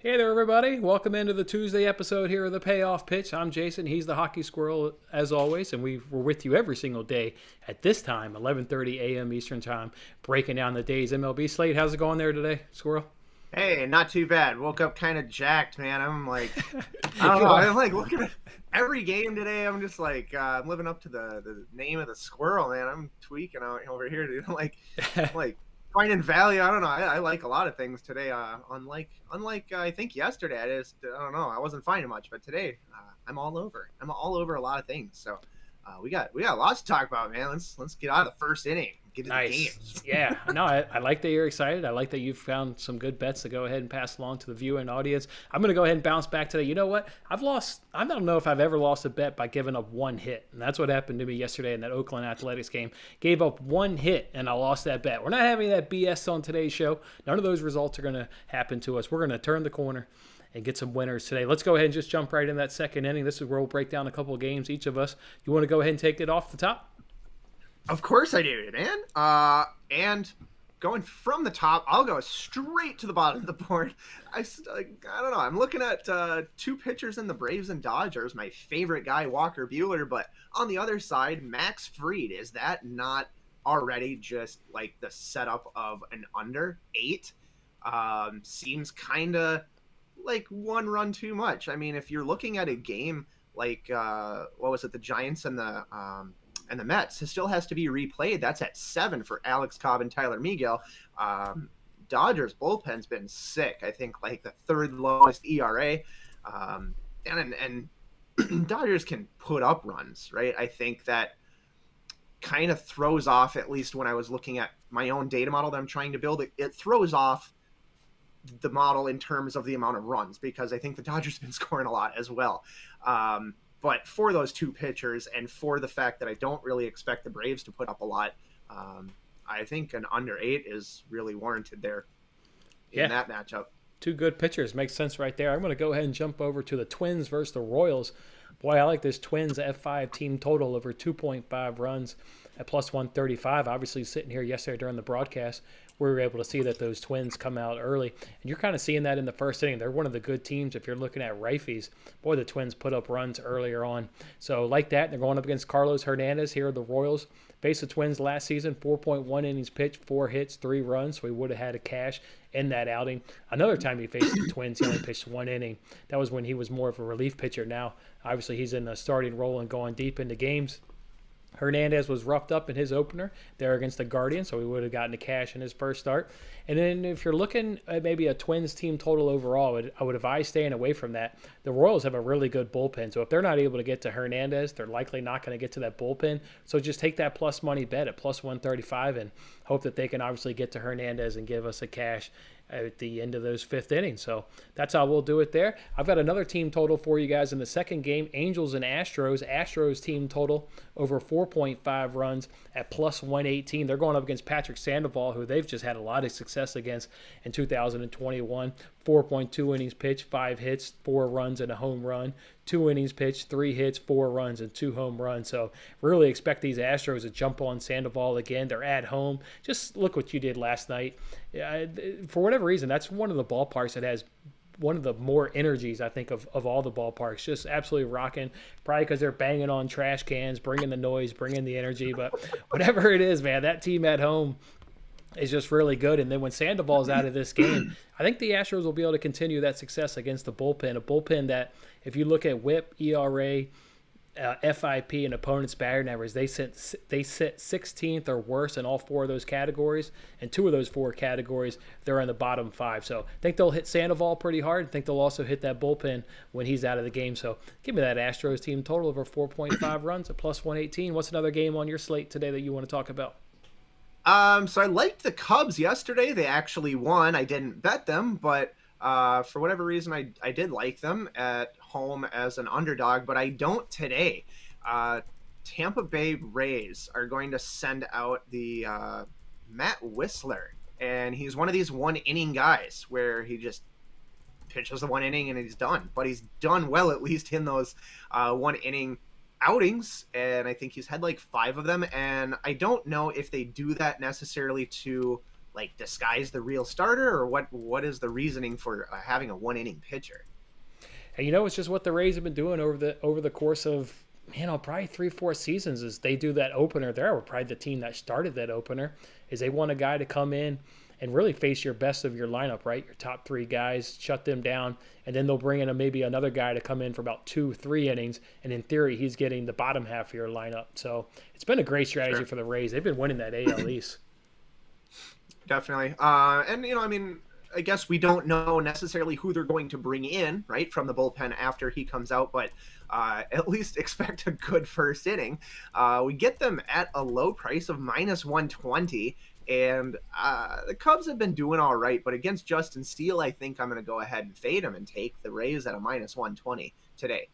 Hey there, everybody. Welcome into the Tuesday episode here of the Payoff Pitch. I'm Jason. He's the Hockey Squirrel, as always, and we're with you every single day at this time, 11:30 a.m. Eastern Time, breaking down the day's MLB slate. How's it going there today, Squirrel? Hey, not too bad. Woke up kind of jacked, man. I'm like, I don't You know. are. I'm like looking at every game today. I'm just like, I'm living up to the name of the squirrel, man. I'm tweaking out over here, dude. I'm like finding value. I don't know. I like a lot of things today. Unlike I think yesterday, I don't know. I wasn't finding much, but today, I'm all over. I'm all over a lot of things. So, we got lots to talk about, man. Let's get out of the first inning. Get to the Nice. games. Yeah. No, I like that you're excited. I like that you've found some good bets to go ahead and pass along to the viewing audience. I'm going to go ahead and bounce back today. You know what? I don't know if I've ever lost a bet by giving up one hit. And that's what happened to me yesterday in that Oakland Athletics game. Gave up one hit and I lost that bet. We're not having that BS on today's show. None of those results are going to happen to us. We're going to turn the corner and get some winners today. Let's go ahead and just jump right in that second inning. This is where we'll break down a couple of games, each of us. You want to go ahead and take it off the top? Of course I do, man. And going from the top, I'll go straight to the bottom of the board. I don't know. I'm looking at two pitchers in the Braves and Dodgers. My favorite guy, Walker Buehler, but on the other side, Max Fried. Is that not already just like the setup of an under 8? Seems kind of like one run too much. I mean, if you're looking at a game like what was it, the Giants and the Mets, it still has to be replayed. That's at 7 for Alex Cobb and Tyler Miguel. Dodgers bullpen's been sick. I think like the third lowest ERA. And Dodgers can put up runs, right? I think that kind of throws off, at least when I was looking at my own data model that I'm trying to build, it throws off the model in terms of the amount of runs, because I think the Dodgers have been scoring a lot as well. But for those two pitchers and for the fact that I don't really expect the Braves to put up a lot, I think an under 8 is really warranted there in that matchup. Two good pitchers. Makes sense right there. I'm going to go ahead and jump over to the Twins versus the Royals. Boy, I like this Twins F5 team total over 2.5 runs at plus 135. Obviously, sitting here yesterday during the broadcast, we were able to see that those Twins come out early. And you're kind of seeing that in the first inning. They're one of the good teams if you're looking at righties. Boy, the Twins put up runs earlier on. So like that, they're going up against Carlos Hernandez. Here are the Royals. Faced the Twins last season, 4.1 innings pitched, 4 hits, 3 runs. So he would have had a cash in that outing. Another time he faced the Twins, he only pitched 1 inning. That was when he was more of a relief pitcher. Now, obviously, he's in a starting role and going deep into games. Hernandez was roughed up in his opener there against the Guardians, so he would have gotten a cash in his first start. And then if you're looking at maybe a Twins team total overall, I would advise staying away from that. The Royals have a really good bullpen, so if they're not able to get to Hernandez, they're likely not going to get to that bullpen. So just take that plus money bet at plus 135 and hope that they can obviously get to Hernandez and give us a cash at the end of those fifth innings. So that's how we'll do it there. I've got another team total for you guys in the second game, Angels and Astros. Astros team total over 4.5 runs at plus 118. They're going up against Patrick Sandoval, who they've just had a lot of success against in 2021. 4.2 innings pitched, 5 hits, 4 runs, and a home run. 2 innings pitched, 3 hits, 4 runs, and 2 home runs. So really expect these Astros to jump on Sandoval again. They're at home. Just look what you did last night. For whatever reason, that's one of the ballparks that has one of the more energies, I think, of all the ballparks. Just absolutely rocking. Probably because they're banging on trash cans, bringing the noise, bringing the energy. But whatever it is, man, that team at home is just really good. And then when Sandoval's out of this game, I think the Astros will be able to continue that success against the bullpen. A bullpen that, if you look at WHIP, ERA, FIP, and opponents' batting average, they sit 16th or worse in all 4 of those categories. And 2 of those 4 categories, they're in the bottom 5. So I think they'll hit Sandoval pretty hard. I think they'll also hit that bullpen when he's out of the game. So give me that Astros team total over 4.5 runs at plus 118. What's another game on your slate today that you want to talk about? So I liked the Cubs yesterday. They actually won. I didn't bet them, but for whatever reason, I did like them at home as an underdog, but I don't today. Tampa Bay Rays are going to send out the Matt Whistler, and he's one of these one-inning guys where he just pitches the 1 inning and he's done. But he's done well, at least in those 1-inning outings, and I think he's had like 5 of them, and I don't know if they do that necessarily to like disguise the real starter, or what is the reasoning for having a 1 inning pitcher? And it's just what the Rays have been doing over the course of probably 3-4 seasons. Is they do that opener. They're probably the team that started that opener. Is they want a guy to come in and really face your best of your lineup, right? Your top 3 guys, shut them down, and then they'll bring in maybe another guy to come in for about 2-3 innings, and in theory, he's getting the bottom half of your lineup. So it's been a great strategy for the Rays. They've been winning that AL East. Definitely. And I guess we don't know necessarily who they're going to bring in, right, from the bullpen after he comes out, but at least expect a good first inning. We get them at a low price of -120, and the Cubs have been doing all right, but against Justin Steele, I think I'm going to go ahead and fade him and take the Rays at a -120 today.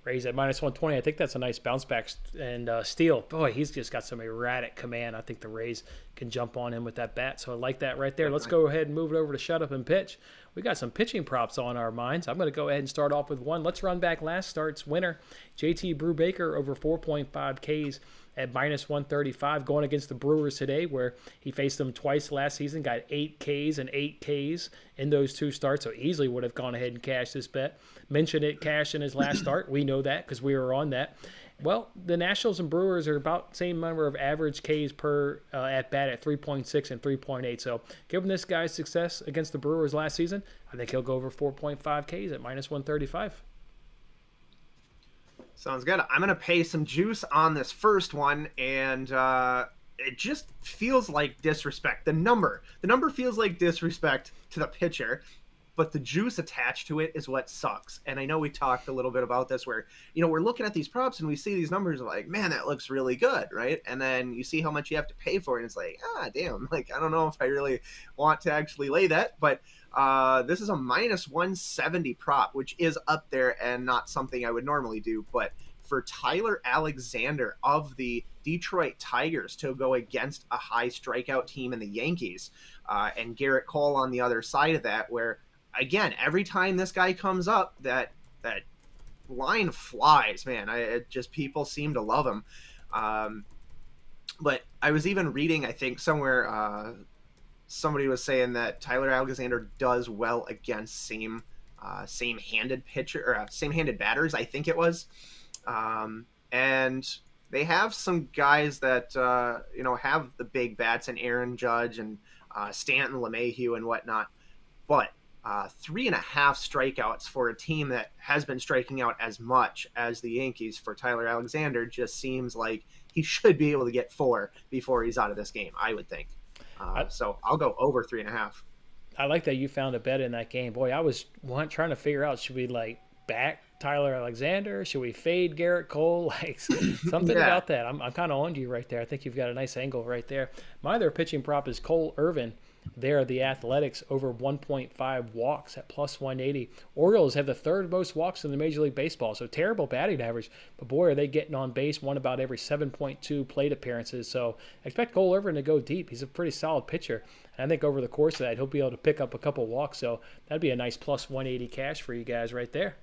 Rays at -120. I think that's a nice bounce back. And Steele, boy, he's just got some erratic command. I think the Rays can jump on him with that bat. So I like that right there. Let's go ahead and move it over to shut up and pitch. We got some pitching props on our minds. I'm going to go ahead and start off with one. Let's run back last start's winner, JT Brubaker over 4.5 Ks at -135, going against the Brewers today, where he faced them twice last season, got 8 Ks and 8 Ks in those 2 starts, so easily would have gone ahead and cashed this bet. Mentioned it cashed in his last start. We know that because we were on that. Well, the Nationals and Brewers are about the same number of average Ks per at bat at 3.6 and 3.8. So given this guy's success against the Brewers last season, I think he'll go over 4.5 Ks at -135. Sounds good. I'm going to pay some juice on this first one, and it just feels like disrespect. The number feels like disrespect to the pitcher, but the juice attached to it is what sucks. And I know we talked a little bit about this where, we're looking at these props and we see these numbers like, man, that looks really good, right? And then you see how much you have to pay for it, and it's like, damn, like, I don't know if I really want to actually lay that, but this is a -170 prop, which is up there and not something I would normally do. But for Tyler Alexander of the Detroit Tigers to go against a high strikeout team in the Yankees, and Garrett Cole on the other side of that, where, again, every time this guy comes up, that line flies, man. People seem to love him. But I was even reading, I think somewhere, somebody was saying that Tyler Alexander does well against same-handed pitcher or same-handed batters, I think it was. And they have some guys that have the big bats, and Aaron Judge and Stanton LeMahieu and whatnot. But 3.5 strikeouts for a team that has been striking out as much as the Yankees for Tyler Alexander just seems like he should be able to get 4 before he's out of this game, I would think. So I'll go over 3.5. I like that you found a bet in that game. Boy, I was trying to figure out, should we back Tyler Alexander? Should we fade Garrett Cole? Something about that. I'm kind of on to you right there. I think you've got a nice angle right there. My other pitching prop is Cole Irvin. There, the Athletics over 1.5 walks at +180. Orioles have the 3rd most walks in the Major League Baseball, so terrible batting average. But boy, are they getting on base, one about every 7.2 plate appearances. So expect Cole Irvin to go deep. He's a pretty solid pitcher. And I think over the course of that, he'll be able to pick up a couple walks. So that'd be a nice +180 cash for you guys right there.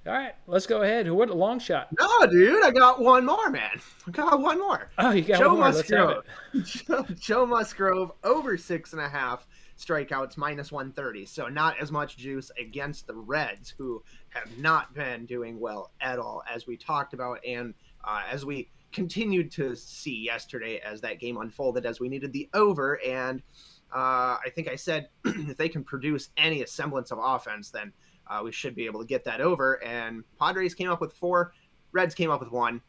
All right, let's go ahead. Who went a long shot? No, dude, I got one more, man. I got one more. Oh, you got one more. Let's have it. Joe Musgrove over 6.5 strikeouts, -130. So not as much juice against the Reds, who have not been doing well at all, as we talked about, and as we continued to see yesterday as that game unfolded, as we needed the over. And I think I said if they can produce any semblance of offense, then we should be able to get that over. And Padres came up with 4, Reds came up with 1.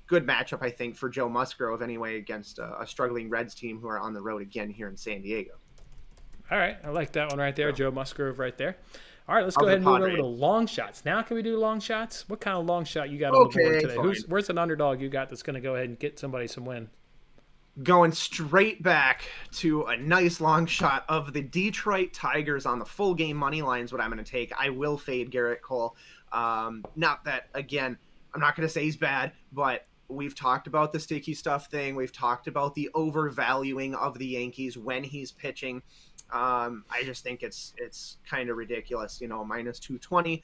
Good matchup, I think, for Joe Musgrove anyway, against a struggling Reds team who are on the road again here in San Diego. All right, I like that one right there, Joe Musgrove right there. All right, let's go ahead and move over to long shots. Now can we do long shots? What kind of long shot you got on the board today? Where's an underdog you got that's going to go ahead and get somebody some win? Going straight back to a nice long shot of the Detroit Tigers on the full game money lines. What I'm going to take, I will fade Garrett Cole. Not that, again, I'm not going to say he's bad, but we've talked about the sticky stuff thing. We've talked about the overvaluing of the Yankees when he's pitching. I just think it's kind of ridiculous, -220.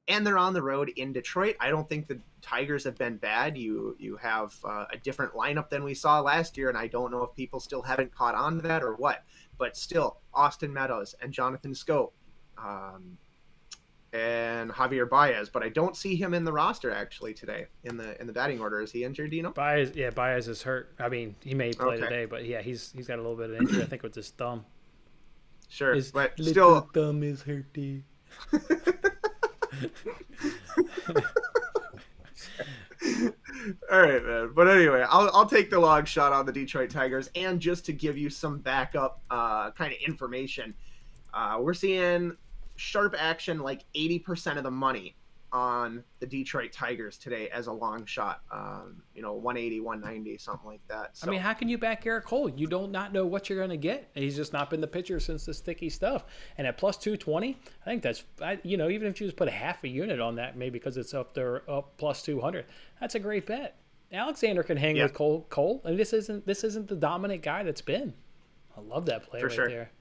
and they're on the road in Detroit. I don't think the Tigers have been bad. You have a different lineup than we saw last year, and I don't know if people still haven't caught on to that or what. But still, Austin Meadows and Jonathan Scope and Javier Baez. But I don't see him in the roster actually today in the batting order. Is he injured? Do you know? Baez is hurt. I mean, he may play today, but yeah, he's got a little bit of injury. I think with his thumb. Sure, His but little still, thumb is hurty. All right, man. But anyway, I'll take the long shot on the Detroit Tigers, and just to give you some backup kind of information, we're seeing sharp action like 80% of the money on the Detroit Tigers today as a long shot. 180, 190, something like that. So, I mean, how can you back Eric Cole? You don't not know what you're going to get. He's just not been the pitcher since the sticky stuff. And at plus 220, I think that's, even if you just put a half a unit on that, maybe because it's up there, up plus 200, that's a great bet. Alexander can hang with Cole. I mean, this isn't the dominant guy that's been. I love that play there.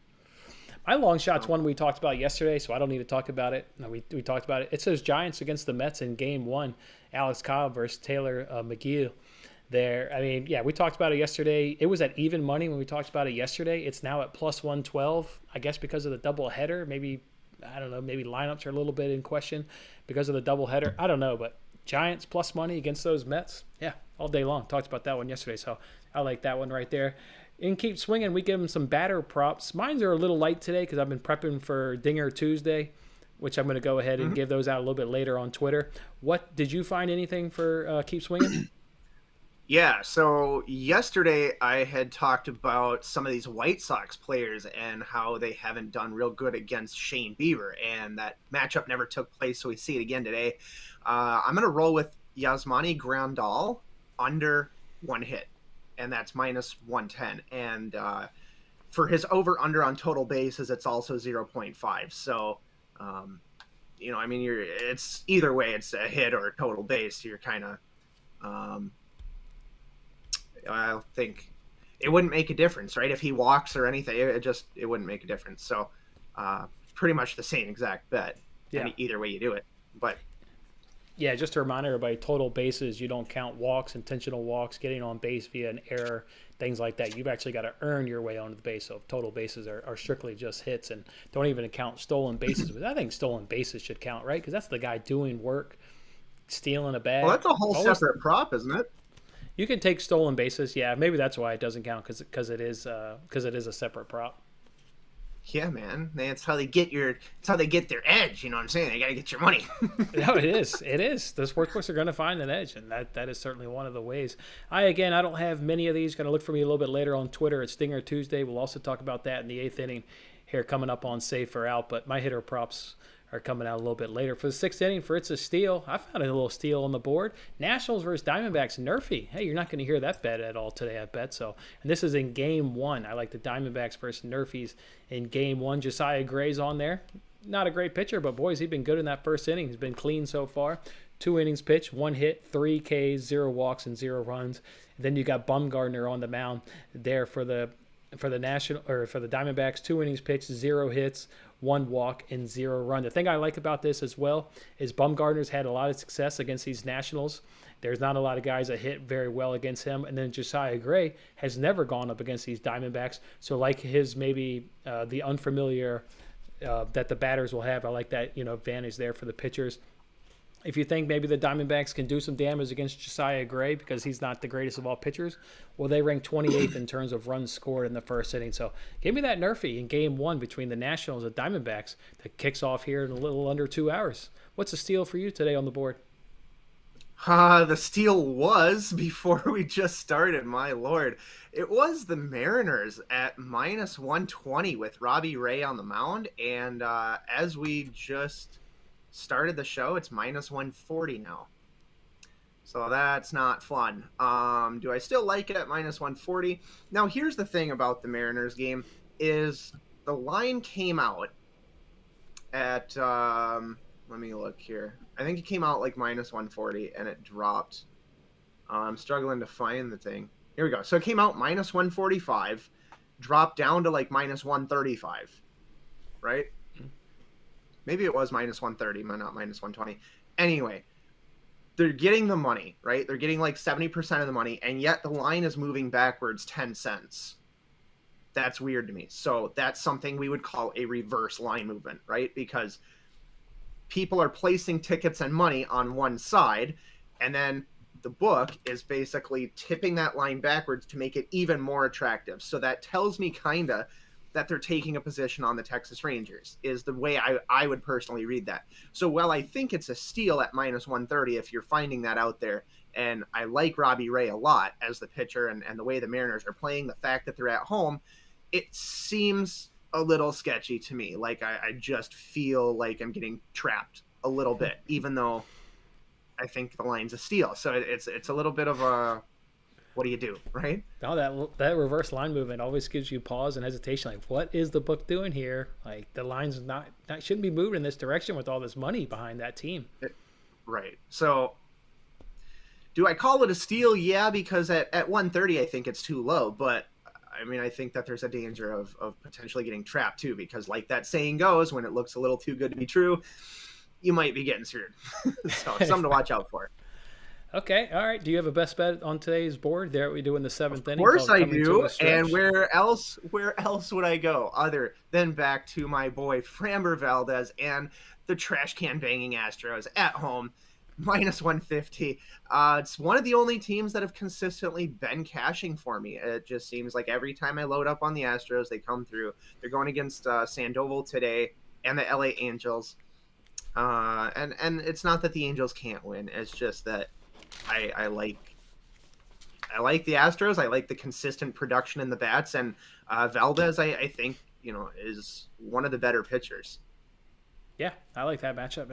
My long shot's one we talked about yesterday, so I don't need to talk about it. No, we talked about it. It says Giants against the Mets in Game 1. Alex Cobb versus Taylor McGill there. I mean, yeah, we talked about it yesterday. It was at even money when we talked about it yesterday. It's now at plus 112, I guess because of the doubleheader. Maybe, I don't know, maybe lineups are a little bit in question because of the doubleheader. I don't know, but Giants plus money against those Mets. Yeah, all day long. Talked about that one yesterday, so I like that one right there. And keep swinging. We give them some batter props. Mines are a little light today because I've been prepping for Dinger Tuesday, which I'm going to go ahead and give those out a little bit later on Twitter. What did you find anything for keep swinging? Yeah, so yesterday I had talked about some of these White Sox players and how they haven't done real good against Shane Bieber, and that matchup never took place, so we see it again today. I'm going to roll with Yasmani Grandal under 1 hit, and that's minus 110. And for his over-under on total bases, it's also 0.5. So, it's either way, it's a hit or a total base. You're kind of... I think it wouldn't make a difference, right? If he walks or anything, it wouldn't make a difference. So pretty much the same exact bet. Yeah. Either way you do it. But yeah, just to remind everybody, total bases, you don't count walks, intentional walks, getting on base via an error, things like that. You've actually got to earn your way onto the base. So total bases are strictly just hits, and don't even count stolen bases. But I think stolen bases should count, right? Because that's the guy doing work, stealing a bag. Well, that's a whole separate prop, isn't it? You can take stolen bases, yeah. Maybe that's why it doesn't count because it is a separate prop. Yeah, man. That's how they get their edge. You know what I'm saying? They got to get your money. No, it is. It is. The sportsbooks are going to find an edge, and that is certainly one of the ways. I don't have many of these. Going to look for me a little bit later on Twitter at Stinger Tuesday. We'll also talk about that in the 8th inning here coming up on Safe or Out. But my hitter props are coming out a little bit later. For the 6th inning, for It's a Steal, I found a little steal on the board. Nationals versus Diamondbacks, NRFI. Hey, you're not going to hear that bet at all today, I bet. So, and this is in Game 1. I like the Diamondbacks versus NRFIs in Game 1. Josiah Gray's on there. Not a great pitcher, but boys, he's been good in that first inning. He's been clean so far. 2 innings pitched, 1 hit, 3 Ks, 0 walks, and 0 runs. And then you got Bumgarner on the mound there for the Diamondbacks. 2 innings pitched, 0 hits, 1 walk, and 0 run. The thing I like about this as well is Bumgarner's had a lot of success against these Nationals. There's not a lot of guys that hit very well against him. And then Josiah Gray has never gone up against these Diamondbacks. So like his maybe the unfamiliar that the batters will have, I like that advantage there for the pitchers. If you think maybe the Diamondbacks can do some damage against Josiah Gray because he's not the greatest of all pitchers, well, they rank 28th in terms of runs scored in the first inning. So give me that NRFI in Game 1 between the Nationals and Diamondbacks that kicks off here in a little under 2 hours. What's a steal for you today on the board? The steal was, before we just started, my lord, it was the Mariners at minus 120 with Robbie Ray on the mound. And as we just started the show, it's minus 140 now. So that's not fun. Do I still like it at minus 140? Now, here's the thing about the Mariners game is the line came out at, let me look here. I think it came out like minus 140 and it dropped. I'm struggling to find the thing. Here we go. So it came out minus 145, dropped down to like minus 135, right? Maybe it was minus 130, but not minus 120. Anyway, they're getting the money, right? They're getting like 70% of the money, and yet the line is moving backwards 10 cents. That's weird to me. So that's something we would call a reverse line movement, right? Because people are placing tickets and money on one side, and then the book is basically tipping that line backwards to make it even more attractive. So that tells me kind of that they're taking a position on the Texas Rangers, is the way I would personally read that. So while I think it's a steal at minus 130, if you're finding that out there, and I like Robbie Ray a lot as the pitcher, and the way the Mariners are playing, the fact that they're at home, it seems a little sketchy to me. Like I just feel like I'm getting trapped a little bit, even though I think the line's a steal. So it's a little bit of a, what do you do, right? No, that reverse line movement always gives you pause and hesitation. Like, what is the book doing here? Like, the line's not shouldn't be moving in this direction with all this money behind that team. Right. So, do I call it a steal? Yeah, because at 130, I think it's too low. But I mean, I think that there's a danger of potentially getting trapped too, because like that saying goes, when it looks a little too good to be true, you might be getting screwed. So, it's something to watch out for. Okay, all right. Do you have a best bet on today's board? There we do in the seventh inning. Of course I do. And where else would I go other than back to my boy Framber Valdez and the trash can banging Astros at home, minus 150. It's one of the only teams that have consistently been cashing for me. It just seems like every time I load up on the Astros, they come through. They're going against Sandoval today and the LA Angels. And it's not that the Angels can't win. It's just that I like the Astros. I like the consistent production in the bats, and Valdez, I think, is one of the better pitchers. Yeah, I like that matchup.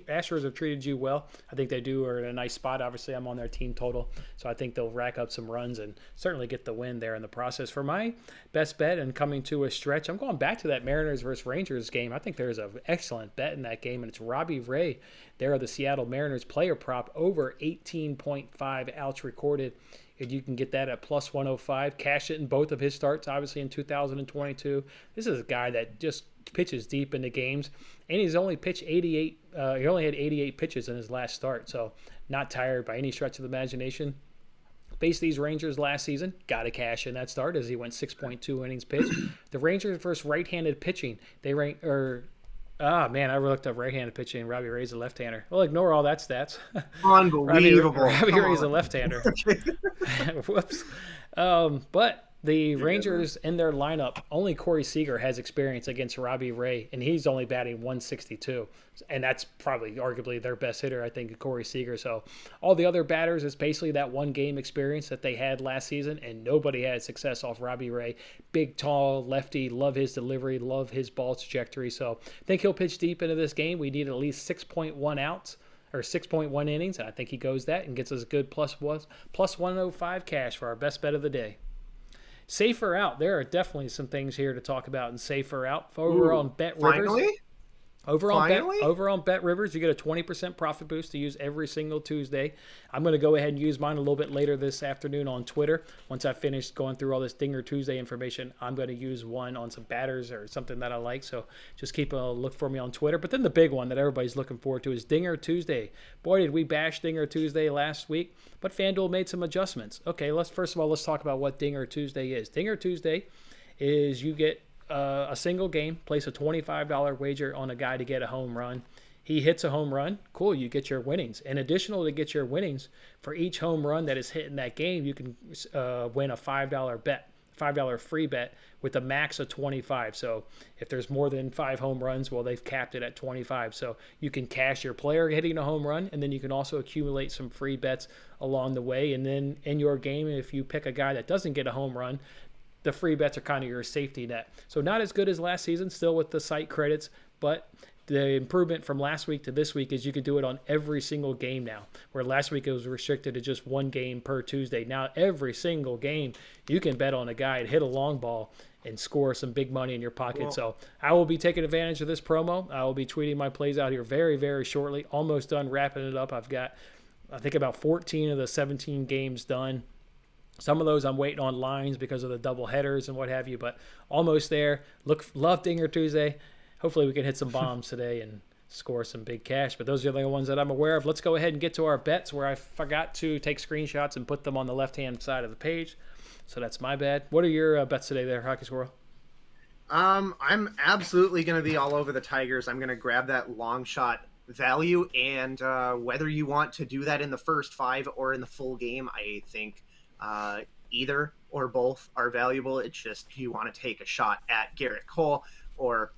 Astros have treated you well. I think they are in a nice spot. Obviously, I'm on their team total, so I think they'll rack up some runs and certainly get the win there in the process. For my best bet and coming to a stretch, I'm going back to that Mariners versus Rangers game. I think there's an excellent bet in that game, and it's Robbie Ray. There are the Seattle Mariners player prop over 18.5 outs recorded. And you can get that at plus 105. Cash it in both of his starts, obviously, in 2022. This is a guy that just pitches deep into games, and he's only pitched 88. He only had 88 pitches in his last start, so not tired by any stretch of the imagination. Faced these Rangers last season, got to cash in that start as he went 6.2 innings pitched. The Rangers versus right-handed pitching, they rank I looked up right-handed pitching. Robbie Ray's a left-hander. Well, ignore all that stats. Unbelievable. Robbie Ray's a left-hander. Whoops. But the Rangers in their lineup, only Corey Seager has experience against Robbie Ray, and he's only batting 162. And that's probably arguably their best hitter, I think, Corey Seager. So all the other batters, it's basically that one game experience that they had last season, and nobody had success off Robbie Ray. Big, tall, lefty, love his delivery, love his ball trajectory. So I think he'll pitch deep into this game. We need at least 6.1 outs. Or 6.1 innings, and I think he goes that and gets us a good plus 105 cash for our best bet of the day. Safer out. There are definitely some things here to talk about in Safer out. Over on Bet Rivers. Finally? Over on Bet Rivers, you get a 20% profit boost to use every single Tuesday. I'm going to go ahead and use mine a little bit later this afternoon on Twitter. Once I finish going through all this Dinger Tuesday information, I'm going to use one on some batters or something that I like. So just keep a look for me on Twitter. But then the big one that everybody's looking forward to is Dinger Tuesday. Boy, did we bash Dinger Tuesday last week, but FanDuel made some adjustments. Okay, let's talk about what Dinger Tuesday is. Dinger Tuesday is you get a single game, place a $25 wager on a guy to get a home run. He hits a home run, cool, you get your winnings. And additional to get your winnings, for each home run that is hit in that game, you can win a $5 free bet with a max of 25. So if there's more than 5 home runs, well, they've capped it at 25. So you can cash your player hitting a home run, and then you can also accumulate some free bets along the way. And then in your game, if you pick a guy that doesn't get a home run, the free bets are kind of your safety net. So not as good as last season, still with the site credits, but the improvement from last week to this week is you can do it on every single game now, where last week it was restricted to just one game per Tuesday. Now every single game you can bet on a guy and hit a long ball and score some big money in your pocket. Cool. So I will be taking advantage of this promo. I will be tweeting my plays out here very, very shortly. Almost done wrapping it up. I've got, I think, about 14 of the 17 games done. Some of those I'm waiting on lines because of the double headers and what have you, but almost there. Love Dinger Tuesday. hopefully we can hit some bombs today and score some big cash. But those are the only ones that I'm aware of. Let's go ahead and get to our bets, where I forgot to take screenshots and put them on the left-hand side of the page. So that's my bad. What are your bets today there, Hockey Squirrel? I'm absolutely going to be all over the Tigers. I'm going to grab that long shot value, and whether you want to do that in the first 5 or in the full game, I think either or both are valuable. It's just you want to take a shot at Garrett Cole or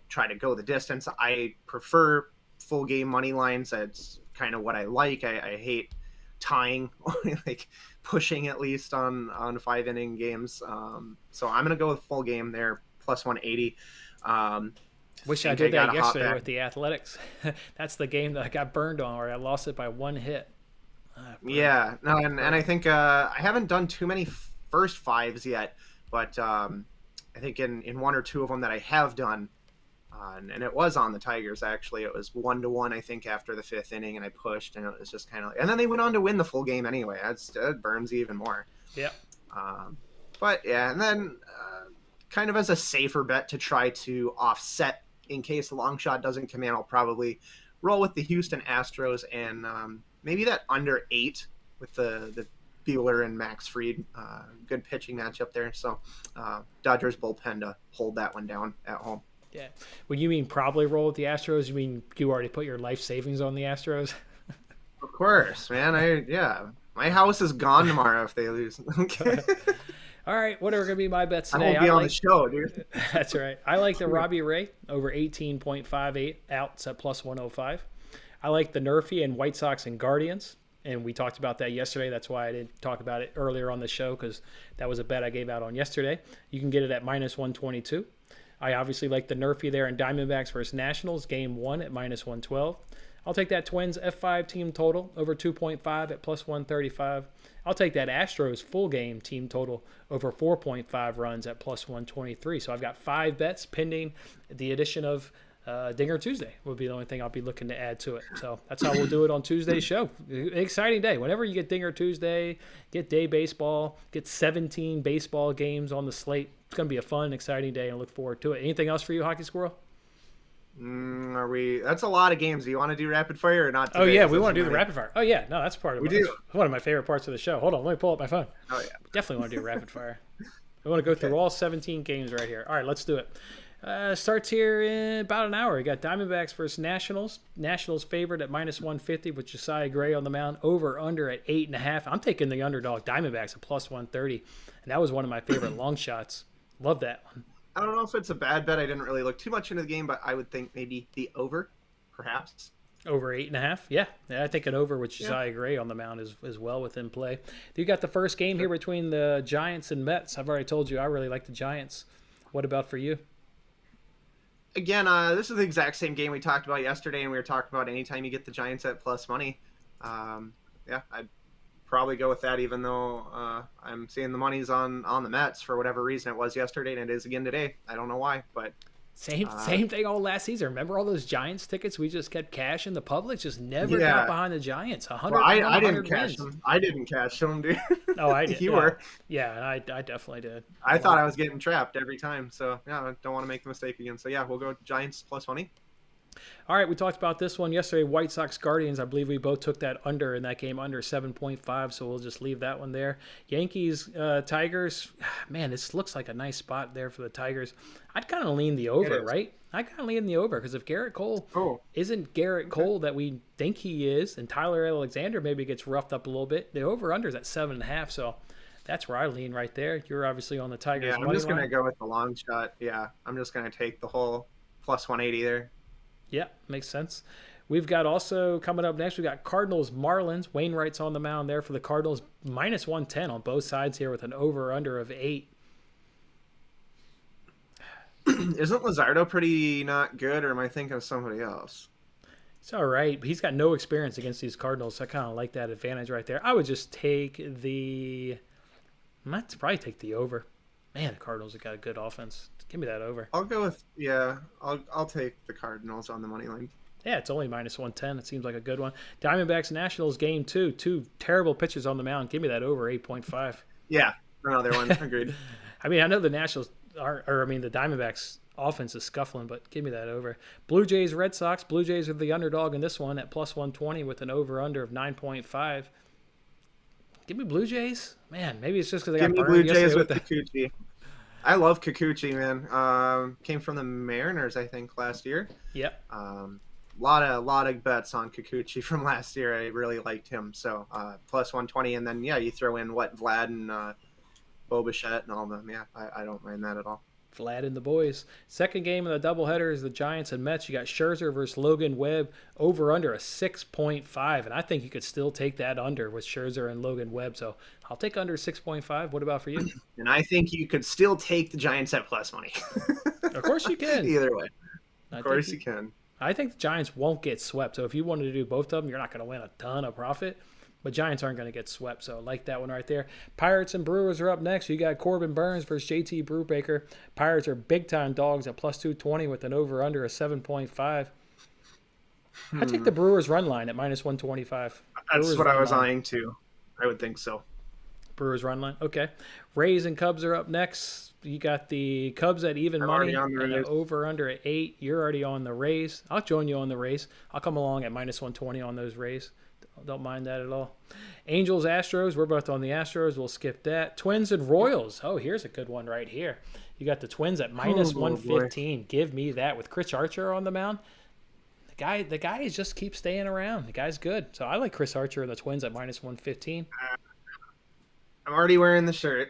try to go the distance. I prefer full game money lines. That's kind of what I like. I hate tying or like pushing, at least on 5-inning games. So I'm gonna go with full game there, plus 180. Wish I did that yesterday with the Athletics. That's the game that I got burned on, where I lost it by 1 hit. Yeah, no, and I think I haven't done too many first 5s yet, but I think in 1 or 2 of them that I have done, and it was on the Tigers, actually. It was 1-1, I think, after the 5th inning, and I pushed, and it was just kind of and then they went on to win the full game anyway. That burns even more. Yep. But yeah, and then kind of as a safer bet to try to offset in case the long shot doesn't come in, I'll probably roll with the Houston Astros and maybe that under 8 with the Buehler and Max Fried. Good pitching matchup there. So Dodgers bullpen to hold that one down at home. Yeah. When you mean probably roll with the Astros, you mean you already put your life savings on the Astros? Of course, man. My house is gone tomorrow if they lose. Okay. All right, what are going to be my bets today? I won't be on the show, dude. That's right. I like the Robbie Ray over 18.58 outs at plus 105. I like the NRFI and White Sox and Guardians, and we talked about that yesterday. That's why I didn't talk about it earlier on the show, because that was a bet I gave out on yesterday. You can get it at minus 122. I obviously like the NRFI there in Diamondbacks versus Nationals, game 1 at minus 112. I'll take that Twins F5 team total over 2.5 at plus 135. I'll take that Astros full game team total over 4.5 runs at plus 123. So I've got 5 bets pending the addition of Dinger Tuesday would be the only thing I'll be looking to add to it. So that's how we'll do it on Tuesday's show. Exciting day. Whenever you get Dinger Tuesday, get day baseball, get 17 baseball games on the slate. It's going to be a fun, exciting day, and I look forward to it. Anything else for you, Hockey Squirrel? That's a lot of games. Do you want to do rapid fire or not today? Oh, yeah, we want to do the rapid fire. Oh, yeah, no, that's part of it. That's one of my favorite parts of the show. Hold on, let me pull up my phone. Oh, yeah. Definitely want to do rapid fire. I want to go through all 17 games right here. All right, let's do it. Starts here in about an hour. You got Diamondbacks versus Nationals. Nationals favored at minus 150 with Josiah Gray on the mound. Over under at 8.5. I'm taking the underdog Diamondbacks at plus 130, and that was one of my favorite long shots. Love that one. I don't know if it's a bad bet. I didn't really look too much into the game, but I would think maybe the over, perhaps. Over 8.5? Yeah, I think an over with Josiah Gray on the mound is well within play. You got the first game here between the Giants and Mets. I've already told you I really like the Giants. What about for you? Again, this is the exact same game we talked about yesterday, and we were talking about anytime you get the Giants at plus money. I'd probably go with that, even though I'm seeing the money's on the Mets for whatever reason. It was yesterday, and it is again today. I don't know why, but same thing all last season. Remember all those Giants tickets we just kept cashing? The public just never got behind the Giants. 100. I didn't cash them. I didn't cash them, dude. Oh, I did. You were. Yeah, I definitely did. I thought I was getting trapped every time, so yeah, I don't want to make the mistake again. So yeah, we'll go Giants plus money. All right, we talked about this one yesterday. White Sox Guardians. I believe we both took that under in that game, under 7.5. So we'll just leave that one there. Yankees Tigers. Man, this looks like a nice spot there for the Tigers. I'd kind of lean the over, right? I kind of lean the over because if Garrett Cole isn't Garrett Cole that we think he is, and Tyler Alexander maybe gets roughed up a little bit, the over under is at 7.5. So that's where I lean right there. You're obviously on the Tigers. Yeah, I'm just gonna go with the long shot. Yeah, I'm just gonna take the whole plus 180 there. Yeah, makes sense. We've got also coming up next, we've got Cardinals Marlins. Wainwright's on the mound there for the Cardinals. Minus 110 on both sides here with an over-under of 8. Isn't Luzardo pretty not good, or am I thinking of somebody else? It's all right, but he's got no experience against these Cardinals, so I kind of like that advantage right there. I would just take probably take the over. Man, the Cardinals have got a good offense. Give me that over. I'll go with I'll take the Cardinals on the money line. Yeah, it's only minus 110. It seems like a good one. Diamondbacks Nationals game 2. 2 terrible pitchers on the mound. Give me that over 8.5. Yeah, another one. Agreed. I mean, I know the Nationals the Diamondbacks offense is scuffling, but give me that over. Blue Jays, Red Sox. Blue Jays are the underdog in this one at plus 120 with an over-under of 9.5. Give me Blue Jays. Man, maybe it's just because they got burned yesterday. Give me Blue Jays with Kikuchi. I love Kikuchi, man. Came from the Mariners, I think, last year. Yep. Lot of bets on Kikuchi from last year. I really liked him. So plus 120, and then you throw in Vlad and Bobichette and all of them. Yeah, I don't mind that at all. Vlad and the boys. Second game of the doubleheader is the Giants and Mets. You got Scherzer versus Logan Webb, over under a 6.5, and I think you could still take that under with Scherzer and Logan Webb. So I'll take under 6.5. What about for you? And I think you could still take the Giants at plus money. Of course you can. Either way. Of course you can. I think the Giants won't get swept. So if you wanted to do both of them, you're not going to win a ton of profit. But Giants aren't going to get swept, so I like that one right there. Pirates and Brewers are up next. You got Corbin Burns versus JT Brubaker. Pirates are big-time dogs at plus 220 with an over-under of 7.5. I take the Brewers run line at minus 125. That's Brewers what I was eyeing to. I would think so. Brewers run line. Okay. Rays and Cubs are up next. You got the Cubs at even money and an over-under at 8. You're already on the Rays. I'll join you on the Rays. I'll come along at minus 120 on those Rays. Don't mind that at all. Angels, Astros. We're both on the Astros. We'll skip that. Twins and Royals. Oh, here's a good one right here. You got the Twins at minus 115. Give me that with Chris Archer on the mound. The guy just keeps staying around. The guy's good. So I like Chris Archer and the Twins at minus 115. I'm already wearing the shirt.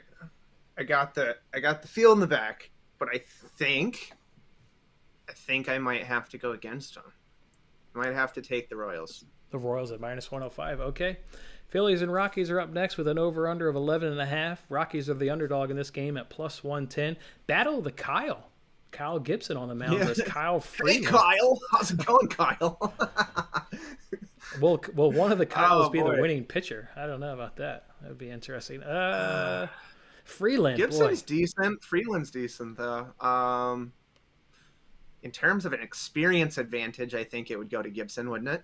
I got the feel in the back, but I think I might have to go against them. I might have to take the Royals. The Royals at minus 105. Okay. Phillies and Rockies are up next with an over-under of 11.5. Rockies are the underdog in this game at plus 110. Battle of the Kyle. Kyle Gibson on the mound versus Kyle Freeland. Hey, Kyle. How's it going, Kyle? Will one of the Kyles be the winning pitcher? I don't know about that. That would be interesting. Freeland. Gibson's decent. Freeland's decent, though. In terms of an experience advantage, I think it would go to Gibson, wouldn't it?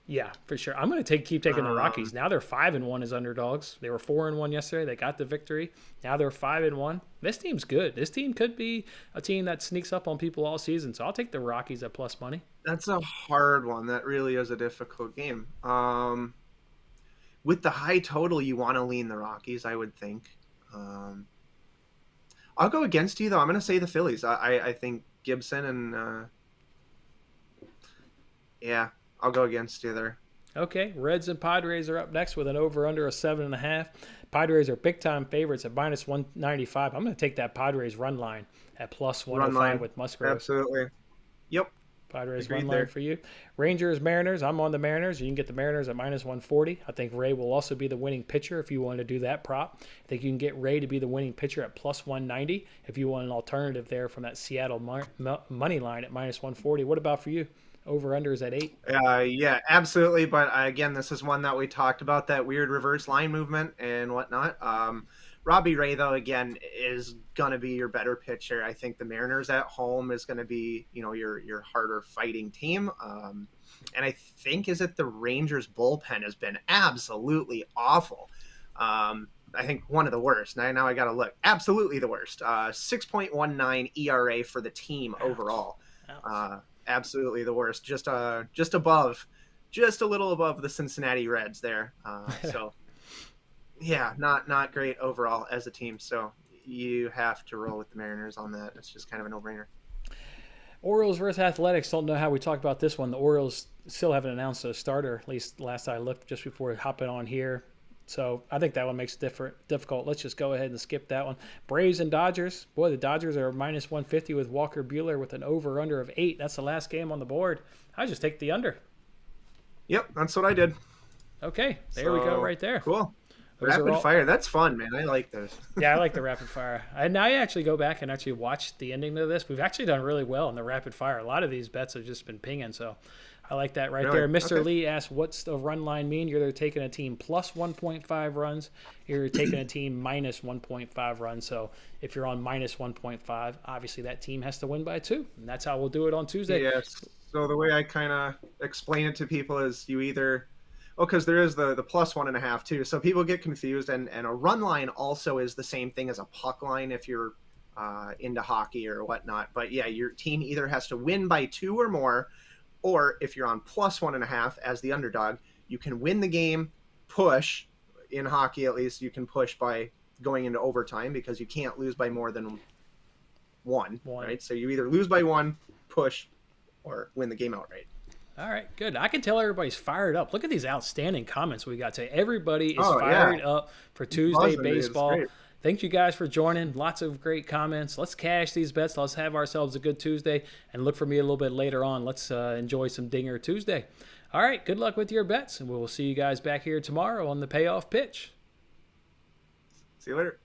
Yeah, for sure. I'm going to keep taking the Rockies. Now they're 5-1 as underdogs. They were 4-1 yesterday. They got the victory. Now they're 5-1. This team's good. This team could be a team that sneaks up on people all season. So I'll take the Rockies at plus money. That's a hard one. That really is a difficult game. With the high total, you want to lean the Rockies, I would think. I'll go against you, though. I'm going to say the Phillies. I think Gibson and I'll go against you there. Okay, Reds and Padres are up next with an over-under of 7.5. Padres are big-time favorites at minus 195. I'm going to take that Padres run line at plus 105 with Musgrove. Absolutely. Yep. Padres run line for you. Rangers, Mariners. I'm on the Mariners. You can get the Mariners at minus 140. I think Ray will also be the winning pitcher if you want to do that prop. I think you can get Ray to be the winning pitcher at plus 190 if you want an alternative there from that Seattle money line at minus 140. What about for you? Over-under is at 8. Yeah, absolutely. But again, this is one that we talked about, that weird reverse line movement and whatnot. Robbie Ray, though, again, is going to be your better pitcher. I think the Mariners at home is going to be, your harder fighting team. And I think, the Rangers bullpen has been absolutely awful. I think one of the worst. Now I got to look. Absolutely the worst. 6.19 ERA for the team overall. Absolutely the worst. Just a little above the Cincinnati Reds there. So yeah, not great overall as a team. So you have to roll with the Mariners on that. It's just kind of a no-brainer. Orioles versus Athletics. Don't know how we talk about this one. The Orioles still haven't announced a starter, at least last I looked just before hopping on here. So I think that one makes it difficult. Let's just go ahead and skip that one. Braves and Dodgers. Boy, the Dodgers are minus 150 with Walker Buehler with an over-under of 8. That's the last game on the board. I just take the under. Yep, that's what I did. Okay, there we go right there. Cool. Rapid fire. That's fun, man. I like those. Yeah, I like the rapid fire. And I actually go back and actually watch the ending of this. We've actually done really well in the rapid fire. A lot of these bets have just been pinging, so I like that right there. Mr. Lee asked, what's the run line mean? You're either taking a team plus 1.5 runs, you're taking a team minus 1.5 runs. So if you're on minus 1.5, obviously that team has to win by 2. And that's how we'll do it on Tuesday. Yes. So the way I kind of explain it to people is you either – because there is the plus 1.5 too. So people get confused. And a run line also is the same thing as a puck line if you're into hockey or whatnot. But yeah, your team either has to win by 2 or more, or if you're on +1.5 as the underdog, you can win the game, push. In hockey, at least, you can push by going into overtime because you can't lose by more than one. Right? So you either lose by 1, push, or win the game outright. All right, good. I can tell everybody's fired up. Look at these outstanding comments we got today. Everybody is fired up for Tuesday baseball. Thank you guys for joining. Lots of great comments. Let's cash these bets. Let's have ourselves a good Tuesday, and look for me a little bit later on. Let's enjoy some Dinger Tuesday. All right, good luck with your bets, and we will see you guys back here tomorrow on the Payoff Pitch. See you later.